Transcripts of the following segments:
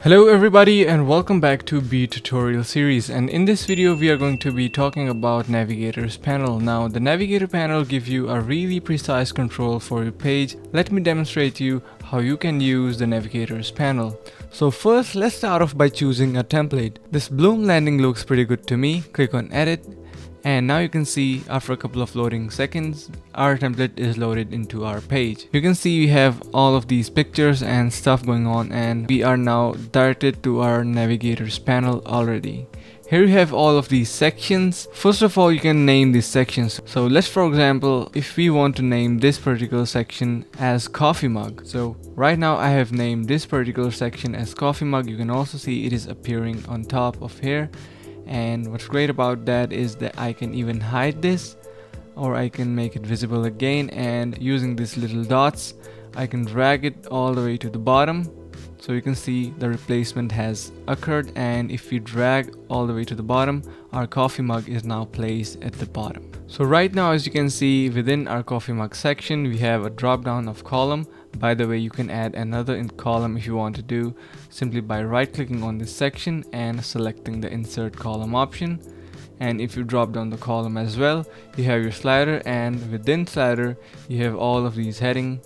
Hello everybody and welcome back to Beae tutorial series, and in this video we are going to be talking about Navigator's panel. Now the Navigator panel gives you a really precise control for your page. Let me demonstrate to you how you can use the Navigator's panel. So first let's start off by choosing a template. This bloom landing looks pretty good to me. Click on edit. And now you can see after a couple of loading seconds, our template is loaded into our page. You can see we have all of these pictures and stuff going on, and we are now directed to our Navigator's panel already. Here you have all of these sections. First of all, you can name these sections. So let's, for example, if we want to name this particular section as coffee mug. So right now I have named this particular section as coffee mug. You can also see it is appearing on top of here. And what's great about that is that I can even hide this, or I can make it visible again, and using these little dots I can drag it all the way to the bottom. So you can see the replacement has occurred, and if we drag all the way to the bottom, our coffee mug is now placed at the bottom. So right now, as you can see, within our coffee mug section we have a drop down of column. By the way, you can add another column if you want to do, simply by right clicking on this section and selecting the insert column option. And if you drop down the column as well, you have your slider, and within slider you have all of these heading,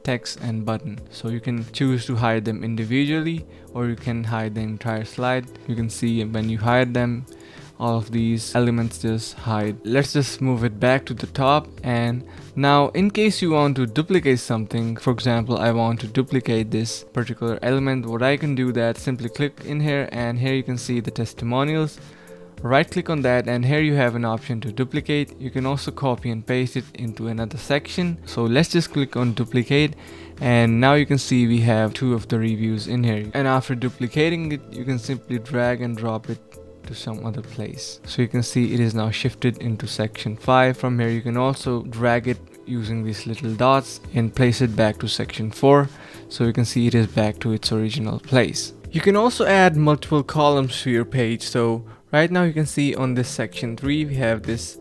text and button. So you can choose to hide them individually, or you can hide the entire slide. You can see when you hide them, all of these elements just hide. Let's just move it back to the top. And now in case you want to duplicate something, for example, I want to duplicate this particular element, what I can do that, simply click in here, and here you can see the testimonials. Right click on that, and here you have an option to duplicate. You can also copy and paste it into another section. So let's just click on duplicate, and now you can see we have two of the reviews in here. And after duplicating it, you can simply drag and drop it to some other place. So you can see it is now shifted into section 5. From here you can also drag it using these little dots and place it back to section 4. So you can see it is back to its original place. You can also add multiple columns to your page. So right now you can see on this section 3 we have this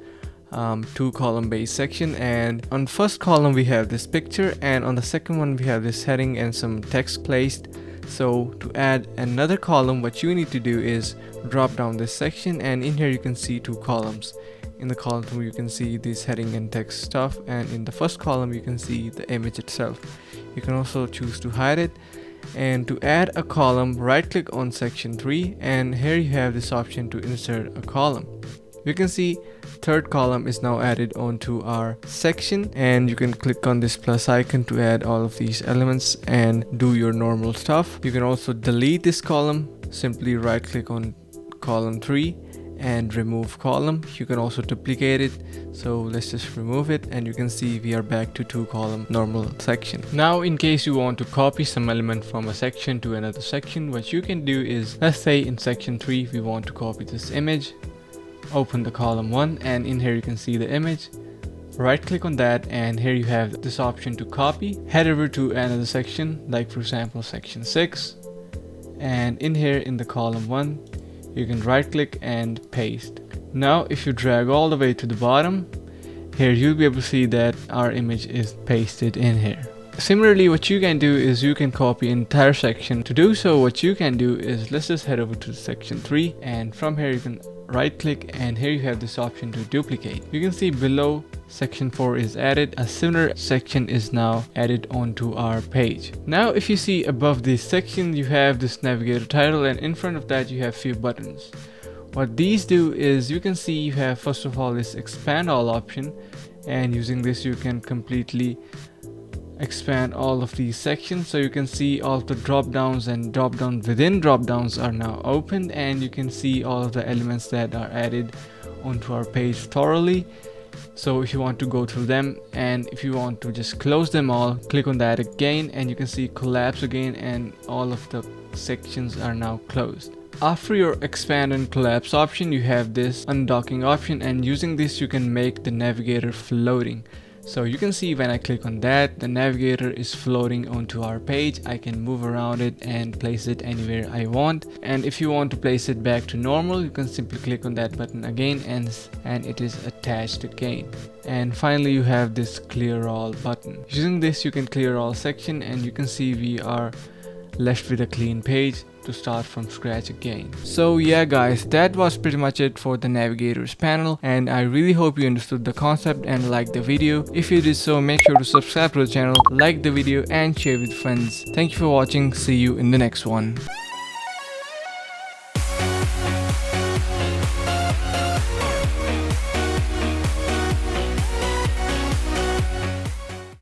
2-column based section, and on first column we have this picture, and on the second one we have this heading and some text placed. So to add another column, what you need to do is drop down this section, and in here you can see 2 columns. In the column 2 you can see this heading and text stuff, and in the first column you can see the image itself. You can also choose to hide it. And to add a column, right click on section 3, and here you have this option to insert a column. You can see third column is now added onto our section, and you can click on this plus icon to add all of these elements and do your normal stuff. You can also delete this column. Simply right click on column 3 and remove column. You can also duplicate it, so let's just remove it, and you can see we are back to 2-column normal section. Now in case you want to copy some element from a section to another section, what you can do is, let's say in section 3 we want to copy this image. Open the column 1, and in here you can see the image. Right click on that, and here you have this option to copy. Head over to another section, like for example section 6, and in here in the column 1 you can right click and paste. Now if you drag all the way to the bottom, here you'll be able to see that our image is pasted in here. Similarly, what you can do is you can copy entire section. To do so, what you can do is, let's just head over to section 3, and from here you can right click, and here you have this option to duplicate. You can see below section 4 is added. A similar section is now added onto our page. Now if you see above this section you have this Navigator title, and in front of that you have few buttons. What these do is, you can see you have first of all this expand all option, and using this you can completely expand all of these sections. So you can see all of the drop downs, and drop downs within drop downs are now opened, and you can see all of the elements that are added onto our page thoroughly. So if you want to go through them, and if you want to just close them all, click on that again, and you can see collapse again, and all of the sections are now closed. After your expand and collapse option, you have this undocking option, and using this you can make the Navigator floating. So you can see when I click on that, the Navigator is floating onto our page. I can move around it and place it anywhere I want. And if you want to place it back to normal, you can simply click on that button again, and it is attached again. And finally you have this clear all button. Using this you can clear all section, and you can see we are left with a clean page to start from scratch again. So yeah guys, that was pretty much it for the Navigators panel, and I really hope you understood the concept and liked the video. If you did so, make sure to subscribe to the channel, like the video and share with friends. Thank you for watching. See you in the next one.